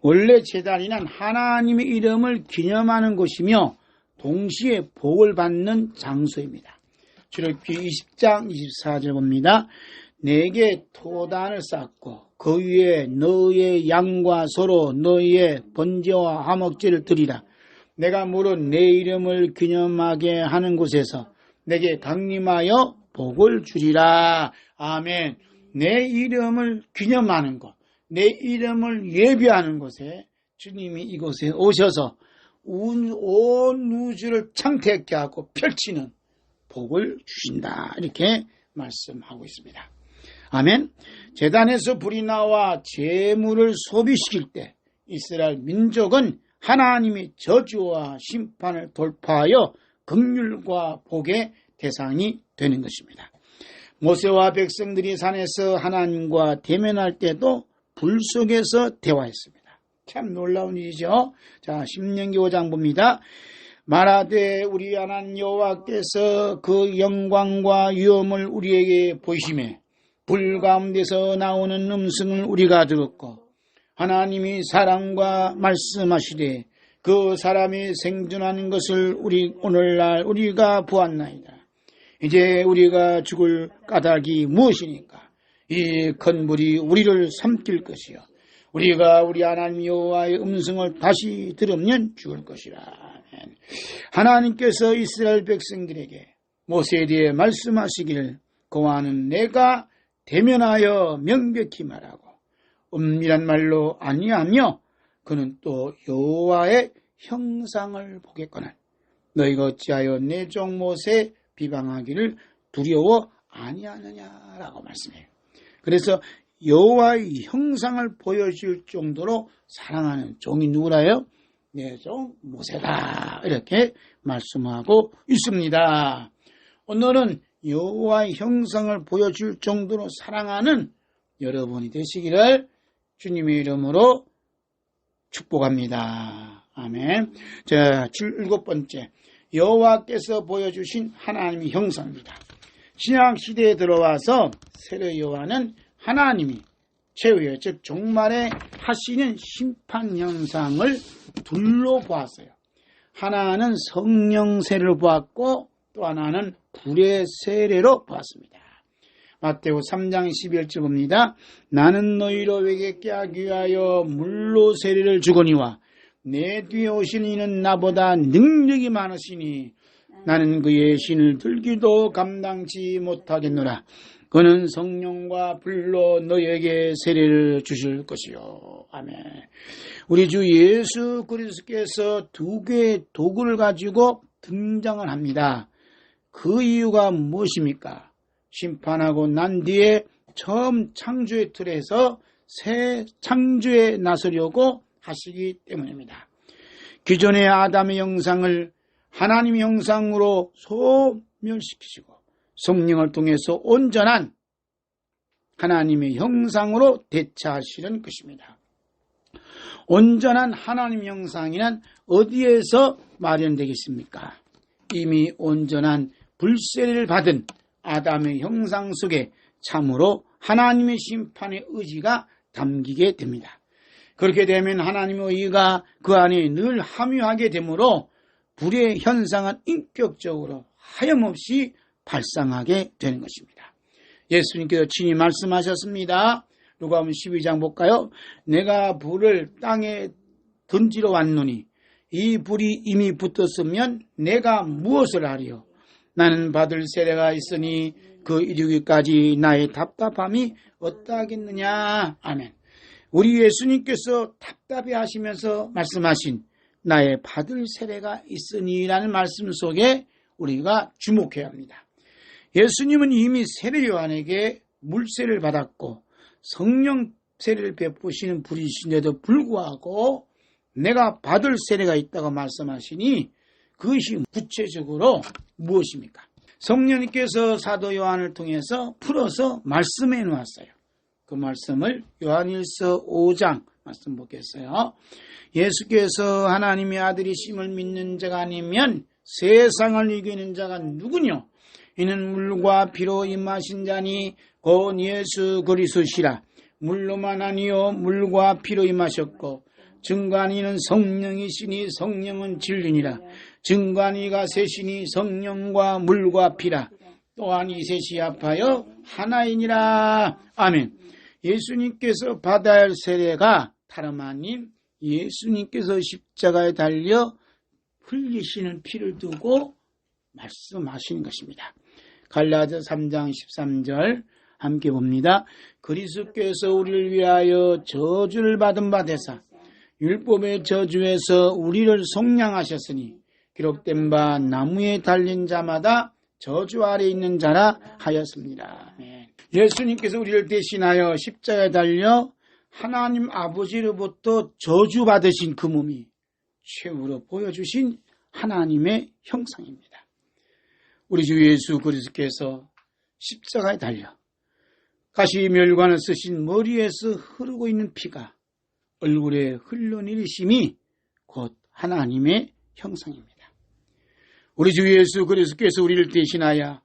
S1: 원래 제단이란 하나님의 이름을 기념하는 곳이며 동시에 복을 받는 장소입니다. 출애굽기 20장 24절 봅니다. 내게 토단을 쌓고 그 위에 너의 양과 소로 너의 번제와 화목제를 드리라. 내가 물은 내 이름을 기념하게 하는 곳에서 내게 강림하여 복을 주리라. 아멘. 내 이름을 기념하는 곳, 내 이름을 예배하는 곳에 주님이 이곳에 오셔서 온 우주를 창택케 하고 펼치는 복을 주신다. 이렇게 말씀하고 있습니다. 아멘. 제단에서 불이 나와 제물을 소비시킬 때 이스라엘 민족은 하나님의 저주와 심판을 돌파하여 긍휼과 복의 대상이 되는 것입니다. 모세와 백성들이 산에서 하나님과 대면할 때도 불 속에서 대화했습니다. 참 놀라운 일이죠. 자, 신명기 5장 봅니다. 말하되 우리 하나님 여호와께서 그 영광과 위엄을 우리에게 보이시매 불 가운데서 나오는 음성을 우리가 들었고 하나님이 사람과 말씀하시되 그 사람이 생존하는 것을 오늘날 우리가 보았나이다. 이제 우리가 죽을 까닭이 무엇이니까 이 큰 불이 우리를 삼킬 것이요 우리가 우리 하나님 여호와의 음성을 다시 들으면 죽을 것이라. 하나님께서 이스라엘 백성들에게 모세에 대해 말씀하시기를 그와는 내가 대면하여 명백히 말하고 은밀한 말로 아니하며 그는 또 여호와의 형상을 보겠거늘 너희가 어찌하여 내 종 모세 비방하기를 두려워 아니하느냐라고 말씀해요. 그래서 여호와의 형상을 보여줄 정도로 사랑하는 종이 누구라요? 내 종 모세다. 이렇게 말씀하고 있습니다. 오늘은 여호와의 형상을 보여줄 정도로 사랑하는 여러분이 되시기를 주님의 이름으로 축복합니다. 아멘. 자, 7번째. 여호와께서 보여주신 하나님의 형상입니다. 신약 시대에 들어와서 세례 요한은 하나님이 최후의 즉 종말에 하시는 심판 형상을 둘로 보았어요. 하나는 성령 세례로 보았고 또 하나는 불의 세례로 보았습니다. 마태오 3장 11절 봅니다. 나는 너희로 외겠게 하기 위하여 물로 세례를 주거니와 내 뒤에 오신 이는 나보다 능력이 많으시니 나는 그의 신을 들기도 감당치 못하겠노라. 그는 성령과 불로 너에게 세례를 주실 것이요. 아멘. 우리 주 예수 그리스도께서 두 개의 도구를 가지고 등장을 합니다. 그 이유가 무엇입니까? 심판하고 난 뒤에 처음 창조의 틀에서 새 창조에 나서려고 하시기 때문입니다. 기존의 아담의 형상을 하나님의 형상으로 소멸시키시고 성령을 통해서 온전한 하나님의 형상으로 대체하시는 것입니다. 온전한 하나님의 형상이란 어디에서 마련되겠습니까? 이미 온전한 불세례를 받은 아담의 형상 속에 참으로 하나님의 심판의 의지가 담기게 됩니다. 그렇게 되면 하나님의 의가 그 안에 늘 함유하게 되므로 불의 현상은 인격적으로 하염없이 발생하게 되는 것입니다. 예수님께서 친히 말씀하셨습니다. 누가복음 12장 볼까요? 내가 불을 땅에 던지러 왔노니 이 불이 이미 붙었으면 내가 무엇을 하리요? 나는 받을 세례가 있으니 그 이르기까지 나의 답답함이 어떠하겠느냐. 아멘. 우리 예수님께서 답답해 하시면서 말씀하신 나의 받을 세례가 있으니라는 말씀 속에 우리가 주목해야 합니다. 예수님은 이미 세례 요한에게 물세례를 받았고 성령 세례를 베푸시는 분이신데도 불구하고 내가 받을 세례가 있다고 말씀하시니 그것이 구체적으로 무엇입니까? 성령님께서 사도 요한을 통해서 풀어서 말씀해 놓았어요. 그 말씀을 요한일서 5장 말씀 보겠어요. 예수께서 하나님의 아들이심을 믿는 자가 아니면 세상을 이기는 자가 누구뇨? 이는 물과 피로 임하신 자니 곧 예수 그리스도시라. 물로만 아니요 물과 피로 임하셨고 증거하니는 성령이시니 성령은 진리니라. 증거하니가 셋이니 성령과 물과 피라. 또한 이 셋이 합하여 하나이니라. 아멘. 예수님께서 받아야 할 세례가 다름 아닌 예수님께서 십자가에 달려 흘리시는 피를 두고 말씀하시는 것입니다. 갈라디아 3장 13절 함께 봅니다. 그리스도께서 우리를 위하여 저주를 받은 바 되사 율법의 저주에서 우리를 속량하셨으니 기록된 바 나무에 달린 자마다 저주 아래 있는 자라 하였습니다. 예수님께서 우리를 대신하여 십자가에 달려 하나님 아버지로부터 저주받으신 그 몸이 최후로 보여주신 하나님의 형상입니다. 우리 주 예수 그리스도께서 십자가에 달려 가시멸관을 쓰신 머리에서 흐르고 있는 피가 얼굴에 흘러내리심이 곧 하나님의 형상입니다. 우리 주 예수 그리스도께서 우리를 대신하여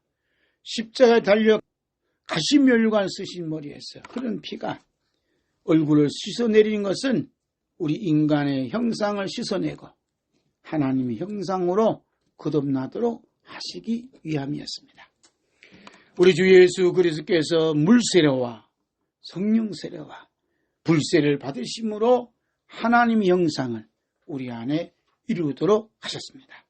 S1: 십자가에 달려 가시멸관을 쓰신 머리에서 흐른 피가 얼굴을 씻어내리는 것은 우리 인간의 형상을 씻어내고 하나님의 형상으로 거듭나도록 하시기 위함이었습니다. 우리 주 예수 그리스도께서 물세례와 성령세례와 불세례를 받으심으로 하나님의 형상을 우리 안에 이루도록 하셨습니다.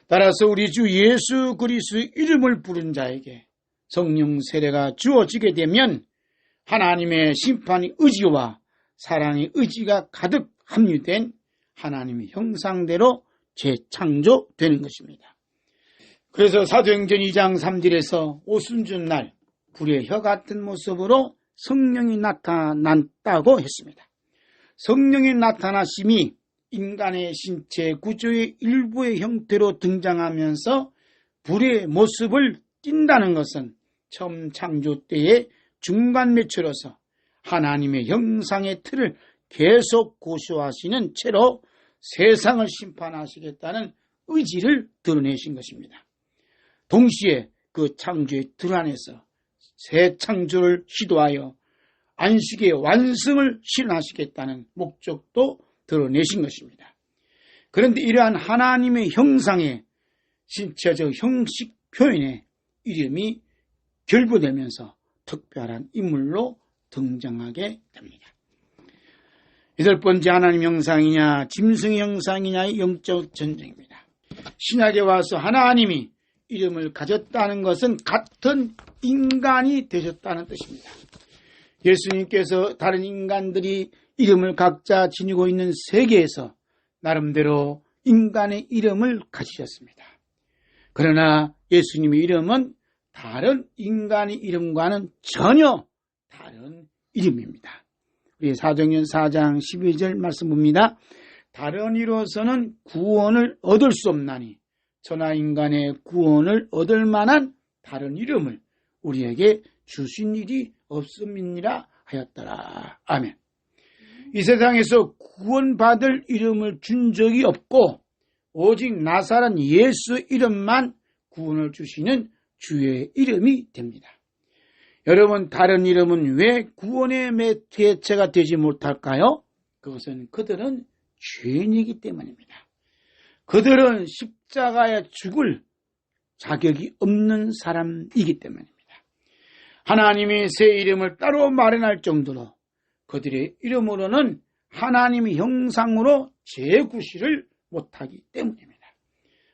S1: 따라서 우리 주 예수 그리스도의 이름을 부른 자에게 성령 세례가 주어지게 되면 하나님의 심판의 의지와 사랑의 의지가 가득 함유된 하나님의 형상대로 재창조되는 것입니다. 그래서 사도행전 2장 3절에서 오순절 날 불의 혀 같은 모습으로 성령이 나타났다고 했습니다. 성령이 나타나심이 인간의 신체 구조의 일부의 형태로 등장하면서 불의 모습을 띈다는 것은 처음 창조 때의 중간 매체로서 하나님의 형상의 틀을 계속 고수하시는 채로 세상을 심판하시겠다는 의지를 드러내신 것입니다. 동시에 그 창조의 틀 안에서 새 창조를 시도하여 안식의 완성을 실현하시겠다는 목적도 드러내신 것입니다. 그런데 이러한 하나님의 형상의 신체적 형식 표현에 이름이 결부되면서 특별한 인물로 등장하게 됩니다. 여덟 번째 하나님 형상이냐 짐승의 형상이냐의 영적 전쟁입니다. 신약에 와서 하나님이 이름을 가졌다는 것은 같은 인간이 되셨다는 뜻입니다. 예수님께서 다른 인간들이 이름을 각자 지니고 있는 세계에서 나름대로 인간의 이름을 가지셨습니다. 그러나 예수님의 이름은 다른 인간의 이름과는 전혀 다른 이름입니다. 우리 사도행전 4장 12절 말씀 봅니다. 다른 이로서는 구원을 얻을 수 없나니 천하 인간의 구원을 얻을 만한 다른 이름을 우리에게 주신 일이 없음이니라 하였더라. 아멘. 이 세상에서 구원받을 이름을 준 적이 없고 오직 나사렛 예수 이름만 구원을 주시는 주의 이름이 됩니다. 여러분, 다른 이름은 왜 구원의 매개체가 되지 못할까요? 그것은 그들은 죄인이기 때문입니다. 그들은 십자가에 죽을 자격이 없는 사람이기 때문입니다. 하나님이 새 이름을 따로 마련할 정도로 그들의 이름으로는 하나님의 형상으로 재구시를 못하기 때문입니다.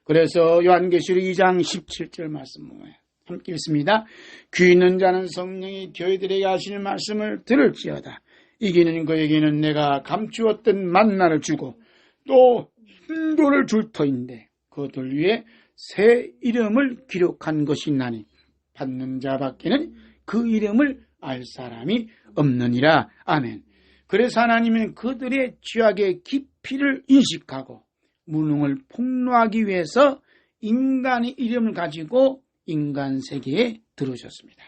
S1: 그래서 요한계시록 2장 17절 말씀 보면 함께 읽습니다. 귀 있는 자는 성령이 교회들에게 하시는 말씀을 들을지어다. 이기는 그에게는 내가 감추었던 만나를 주고 또 흰돌을 줄 터인데 그들 위에 새 이름을 기록한 것이 나니 받는 자밖에는 그 이름을 알 사람이 없느니라. 아멘. 그래서 하나님은 그들의 죄악의 깊이를 인식하고 무능을 폭로하기 위해서 인간의 이름을 가지고 인간 세계에 들어오셨습니다.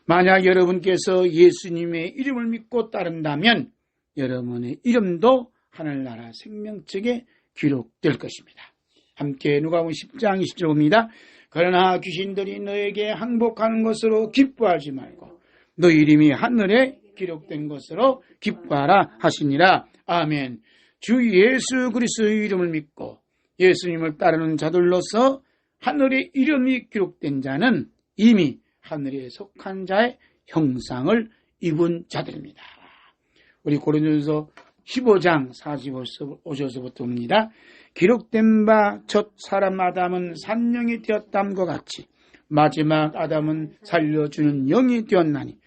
S1: 만약 여러분께서 예수님의 이름을 믿고 따른다면 여러분의 이름도 하늘나라 생명책에 기록될 것입니다. 함께 누가복음 10장 20절 봅니다. 그러나 귀신들이 너에게 항복하는 것으로 기뻐하지 말고 너희 이름이 하늘에 기록된 것으로 기뻐하라 하시니라. 아멘. 주 예수 그리스도의 이름을 믿고 예수님을 따르는 자들로서 하늘의 이름이 기록된 자는 이미 하늘에 속한 자의 형상을 입은 자들입니다. 우리 고린도전서 15장 45절서부터 봅니다. 기록된 바 첫 사람 아담은 산영이 되었담과 같이 마지막 아담은 살려주는 영이 되었나니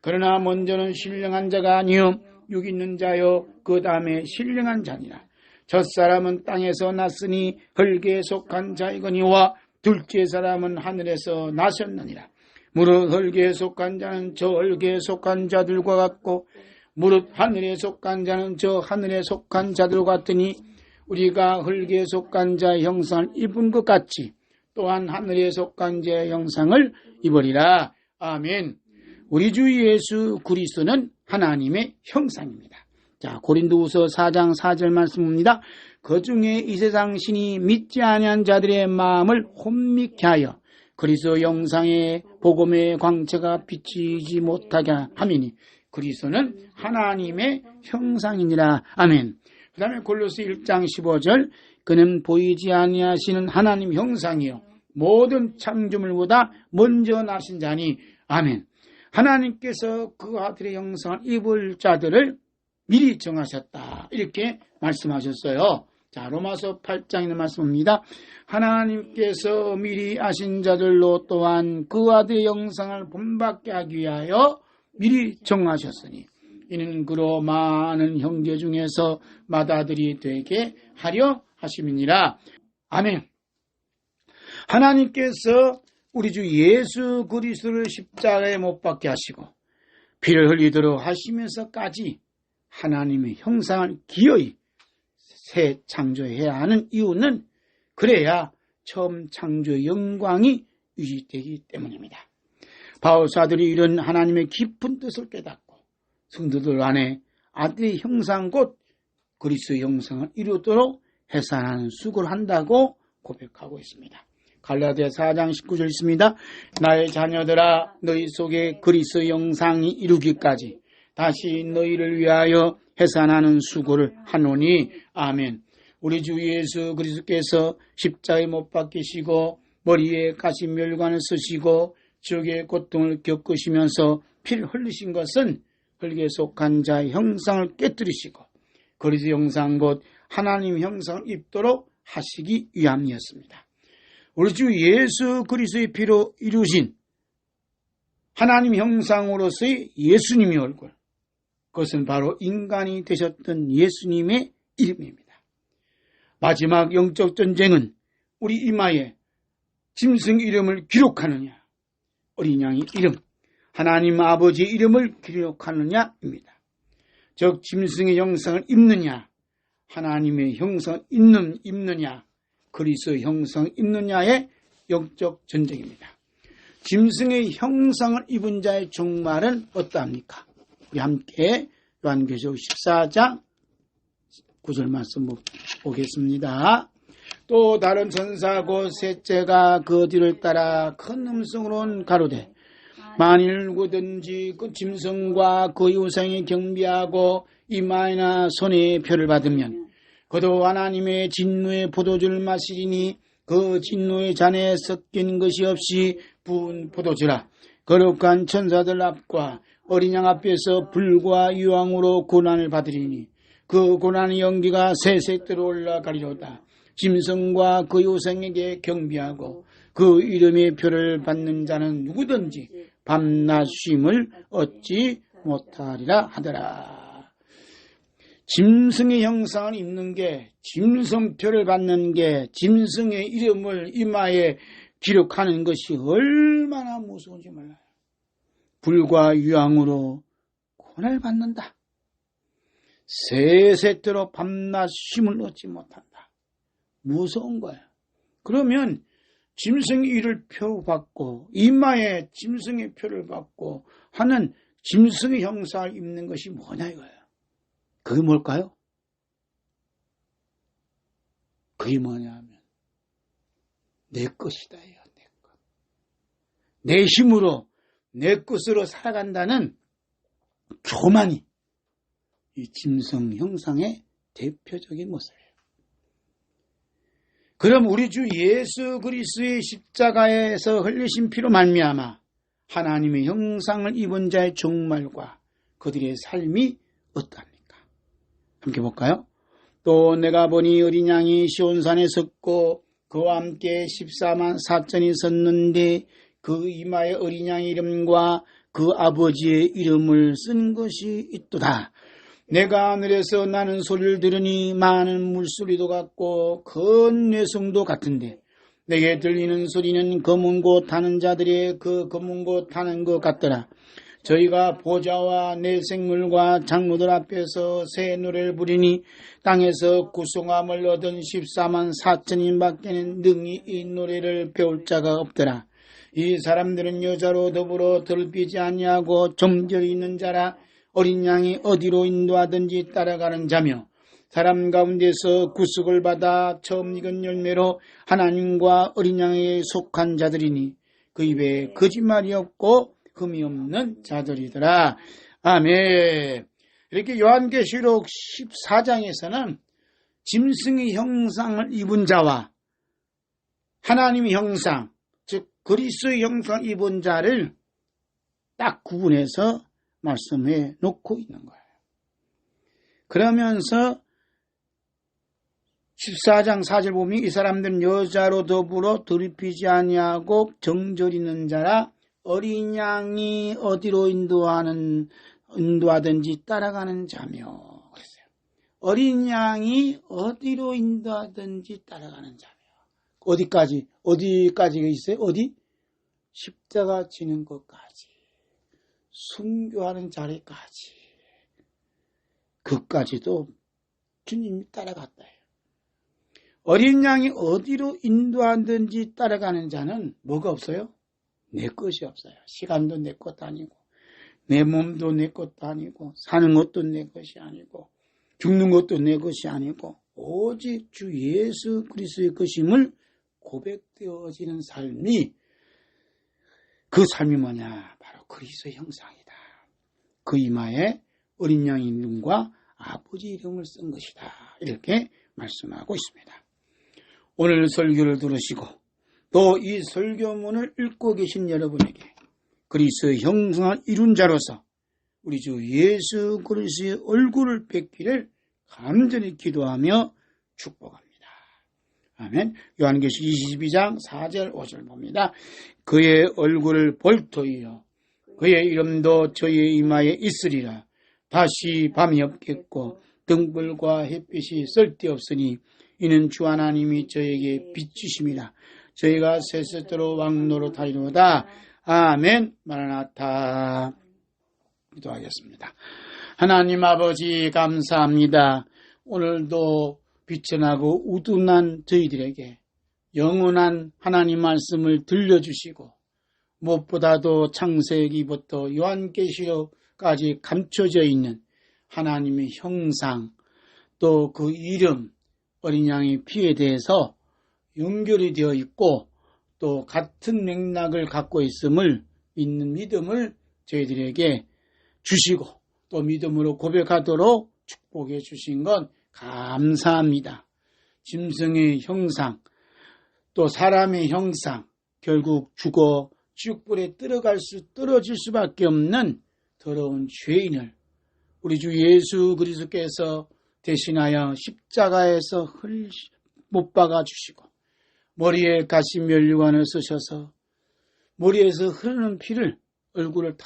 S1: 그러나 먼저는 신령한 자가 아니요 육 있는 자요 그 다음에 신령한 자니라. 첫사람은 땅에서 났으니 흙에 속한 자이거니와 둘째 사람은 하늘에서 나셨느니라. 무릇 흙에 속한 자는 저 흙에 속한 자들과 같고 무릇 하늘에 속한 자는 저 하늘에 속한 자들과 같으니 우리가 흙에 속한 자의 형상을 입은 것 같이 또한 하늘에 속한 자의 형상을 입으리라. 아멘. 우리 주 예수 그리스도는 하나님의 형상입니다. 자, 고린도후서 4장 4절 말씀입니다. 그 중에 이 세상 신이 믿지 아니한 자들의 마음을 혼미케 하여 그리스도 형상의 복음의 광채가 비치지 못하게 함이니 그리스도는 하나님의 형상이니라. 아멘. 그 다음에 골로새 1장 15절 그는 보이지 아니하시는 하나님 형상이요 모든 창조물보다 먼저 나신 자니. 아멘. 하나님께서 그 아들의 형상을 입을 자들을 미리 정하셨다. 이렇게 말씀하셨어요. 자, 로마서 8장에 말씀입니다. 하나님께서 미리 아신 자들로 또한 그 아들의 형상을 본받게 하기 위하여 미리 정하셨으니 이는 그로 많은 형제 중에서 맏아들이 되게 하려 하심이니라. 아멘. 하나님께서 우리 주 예수 그리스도를 십자가에 못 박게 하시고 피를 흘리도록 하시면서까지 하나님의 형상을 기어이 새 창조해야 하는 이유는 그래야 처음 창조의 영광이 유지되기 때문입니다. 바울사들이 이런 하나님의 깊은 뜻을 깨닫고 성도들 안에 아들의 형상 곧 그리스도의 형상을 이루도록 해산하는 수고를 한다고 고백하고 있습니다. 갈라디아 4장 19절 있습니다. 나의 자녀들아 너희 속에 그리스도의 형상이 이루기까지 다시 너희를 위하여 해산하는 수고를 하노니. 아멘. 우리 주 예수 그리스도께서 십자가에 못 박히시고 머리에 가시멸관을 쓰시고 지옥의 고통을 겪으시면서 피를 흘리신 것은 흙에 속한 자의 형상을 깨뜨리시고 그리스도 형상 곧 하나님 형상을 입도록 하시기 위함이었습니다. 우리 주 예수 그리스도의 피로 이루신 하나님 형상으로서의 예수님의 얼굴, 그것은 바로 인간이 되셨던 예수님의 이름입니다. 마지막 영적 전쟁은 우리 이마에 짐승 이름을 기록하느냐, 어린 양의 이름, 하나님 아버지의 이름을 기록하느냐입니다. 즉 짐승의 형상을 입느냐, 하나님의 형상을 입느냐, 그리스도의 형상을 입느냐의 영적 전쟁입니다. 짐승의 형상을 입은 자의 종말은 어떠합니까? 우리 함께 요한계시록 14장 9절 말씀 보겠습니다. 또 다른 천사 곧 셋째가 그 뒤를 따라 큰 음성으로는 가로되 만일 누구든지 그 짐승과 그 우상에 경배하고 이마에나 손에 표를 받으면 그도 하나님의 진노의 포도주를 마시리니 그 진노의 잔에 섞인 것이 없이 부은 포도주라. 거룩한 천사들 앞과 어린 양 앞에서 불과 유황으로 고난을 받으리니 그 고난의 연기가 세세대로 올라가리로다. 짐승과 그 우상에게 경배하고 그 이름의 표를 받는 자는 누구든지 밤낮 쉼을 얻지 못하리라 하더라. 짐승의 형상을 입는 게, 짐승표를 받는 게, 짐승의 이름을 이마에 기록하는 것이 얼마나 무서운지 몰라요. 불과 유황으로 고난을 받는다. 세세토록 밤낮 쉼을 얻지 못한다. 무서운 거예요. 그러면 짐승의 이를 표받고 이마에 짐승의 표를 받고 하는 짐승의 형상을 입는 것이 뭐냐 이거예요. 그게 뭘까요? 그게 뭐냐 하면 내 것이다. 내 것. 내 힘으로 내 것으로 살아간다는 교만이 이 짐승 형상의 대표적인 모습이에요. 그럼 우리 주 예수 그리스도의 십자가에서 흘리신 피로 말미암아 하나님의 형상을 입은 자의 종말과 그들의 삶이 어떠합니까? 함께 볼까요? 또 내가 보니 어린 양이 시온산에 섰고 그와 함께 14만 4천이 섰는데 그 이마에 어린 양의 이름과 그 아버지의 이름을 쓴 것이 있도다. 내가 하늘에서 나는 소리를 들으니 많은 물소리도 같고 큰 뇌성도 같은데 내게 들리는 소리는 검은 곳 타는 자들의 그 검은 곳 타는 것 같더라. 저희가 보좌와 내 생물과 장로들 앞에서 새 노래를 부리니 땅에서 구성함을 얻은 14만 4천인 밖에는 능히 이 노래를 배울 자가 없더라. 이 사람들은 여자로 더불어 더럽히지 아니하고 정결이 있는 자라. 어린 양이 어디로 인도하든지 따라가는 자며 사람 가운데서 구속을 받아 처음 익은 열매로 하나님과 어린 양에게 속한 자들이니 그 입에 거짓말이 없고 흠이 없는 자들이더라. 아멘. 이렇게 요한계시록 14장에서는 짐승의 형상을 입은 자와 하나님의 형상, 즉 그리스도의 형상을 입은 자를 딱 구분해서 말씀해 놓고 있는 거예요. 그러면서 14장 4절 보면 이 사람들은 여자로 더불어 더럽히지 아니하고 정절 있는 자라. 어린 양이 어디로 인도하든지 따라가는 자며. 그랬어요. 어린 양이 어디로 인도하든지 따라가는 자며. 어디까지가 있어요? 어디? 십자가 지는 것까지. 순교하는 자리까지. 그까지도 주님이 따라갔다 해요. 어린 양이 어디로 인도하든지 따라가는 자는 뭐가 없어요? 내 것이 없어요. 시간도 내 것 아니고 내 몸도 내 것도 아니고 사는 것도 내 것이 아니고 죽는 것도 내 것이 아니고 오직 주 예수 그리스도의 것임을 고백되어지는 삶이, 그 삶이 뭐냐? 바로 그리스도의 형상이다. 그 이마에 어린 양의 이름과 아버지 이름을 쓴 것이다. 이렇게 말씀하고 있습니다. 오늘 설교를 들으시고 또 이 설교문을 읽고 계신 여러분에게 그리스도의 형상을 이룬 자로서 우리 주 예수 그리스도의 얼굴을 뵙기를 간절히 기도하며 축복합니다. 아멘. 요한계시록 22장 4절 5절 봅니다. 그의 얼굴을 볼터이요 그의 이름도 저의 이마에 있으리라. 다시 밤이 없겠고 등불과 햇빛이 쓸데없으니 이는 주 하나님이 저에게 비추심이라. 저희가 세세토록 왕노로 다니노다. 아멘. 마라나타. 기도하겠습니다. 하나님 아버지 감사합니다. 오늘도 비천하고 우둔한 저희들에게 영원한 하나님 말씀을 들려주시고 무엇보다도 창세기부터 요한계시록까지 감춰져 있는 하나님의 형상 또 그 이름 어린 양의 피에 대해서 연결이 되어 있고 또 같은 맥락을 갖고 있음을 믿는 믿음을 저희들에게 주시고 또 믿음으로 고백하도록 축복해 주신 것 감사합니다. 짐승의 형상 또 사람의 형상 결국 죽어 지옥불에 떨어질 수밖에 없는 더러운 죄인을 우리 주 예수 그리스도께서 대신하여 십자가에서 못 박아 주시고 머리에 가시면류관을 쓰셔서 머리에서 흐르는 피를 얼굴을 다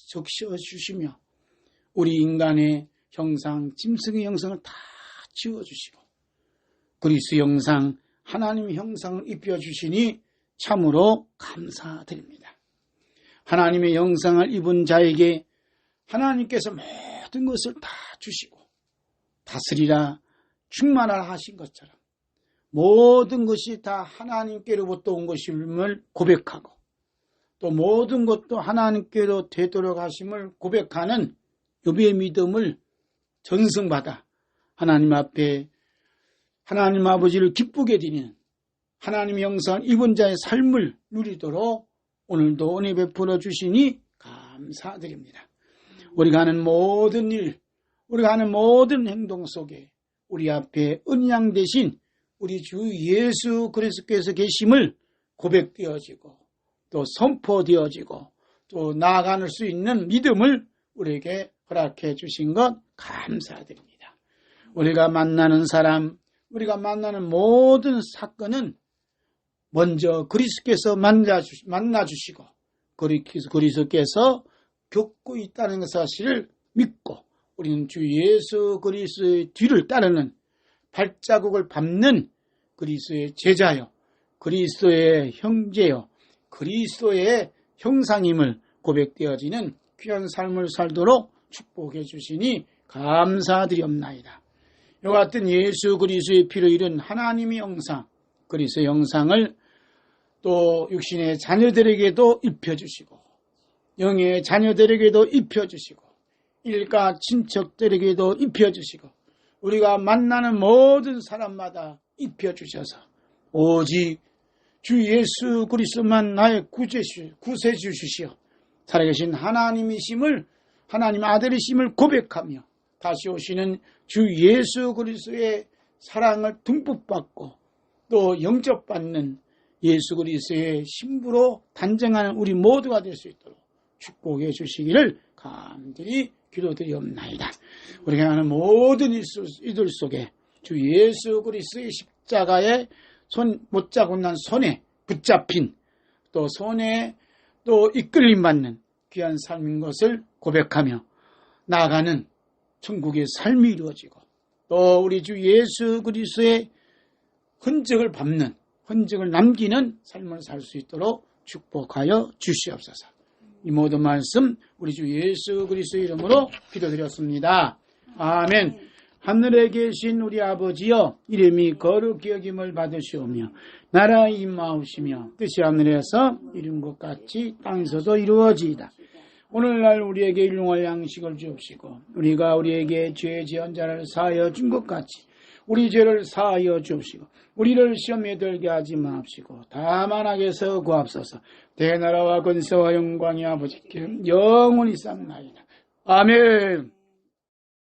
S1: 적셔 주시며 우리 인간의 형상, 짐승의 형상을 다 지워주시고 그리스도 형상, 하나님의 형상을 입혀주시니 참으로 감사드립니다. 하나님의 형상을 입은 자에게 하나님께서 모든 것을 다 주시고 다스리라 충만하라 하신 것처럼 모든 것이 다 하나님께로부터 온 것임을 고백하고 또 모든 것도 하나님께로 되도록 하심을 고백하는 욥의 믿음을 전승받아 하나님 앞에 하나님 아버지를 기쁘게 드리는 하나님의 형상을 입은 자의 삶을 누리도록 오늘도 은혜 베풀어 주시니 감사드립니다. 우리가 하는 모든 일, 우리가 하는 모든 행동 속에 우리 앞에 은양 대신 우리 주 예수 그리스도께서 계심을 고백되어지고 또 선포되어지고 또 나아갈 수 있는 믿음을 우리에게 허락해 주신 것 감사드립니다. 우리가 만나는 사람, 우리가 만나는 모든 사건은 먼저 그리스도께서 만나주시고 그리스도께서 겪고 있다는 사실을 믿고 우리는 주 예수 그리스도의 뒤를 따르는 발자국을 밟는 그리스도의 제자요, 그리스도의 형제요, 그리스도의 형상임을 고백되어지는 귀한 삶을 살도록 축복해 주시니 감사드리옵나이다. 이와 같은 예수 그리스도의 피로 이룬 하나님의 형상, 그리스도의 형상을 또 육신의 자녀들에게도 입혀주시고 영의 자녀들에게도 입혀주시고 일가 친척들에게도 입혀주시고 우리가 만나는 모든 사람마다 입혀주셔서 오직 주 예수 그리스도만 나의 구세주시오 살아계신 하나님이심을 하나님 아들이심을 고백하며 다시 오시는 주 예수 그리스도의 사랑을 듬뿍 받고 또 영접받는 예수 그리스도의 신부로 단정하는 우리 모두가 될 수 있도록 축복해 주시기를 간절히 기도드리옵나이다. 우리가 하는 모든 이들 속에 주 예수 그리스도의 십자가에 못자고 난 손에 붙잡힌 또 손에 또 이끌림 받는 귀한 삶인 것을 고백하며 나아가는 천국의 삶이 이루어지고 또 우리 주 예수 그리스도의 흔적을 밟는 흔적을 남기는 삶을 살 수 있도록 축복하여 주시옵소서. 이 모든 말씀 우리 주 예수 그리스도의 이름으로 기도드렸습니다. 아멘. 하늘에 계신 우리 아버지여 이름이 거룩히 여김을 받으시오며 나라 임하옵시며 뜻이 하늘에서 이룬 것 같이 땅에서도 이루어지이다. 오늘날 우리에게 일용할 양식을 주옵시고 우리가 우리에게 죄 지은 자를 사하여 준 것 같이 우리 죄를 사하여 주옵시고 우리를 시험에 들게 하지 마옵시고 다만 악에서 구하옵소서. 대나라와 권세와 영광이 아버지께 영원히 쌉나이다. 아멘.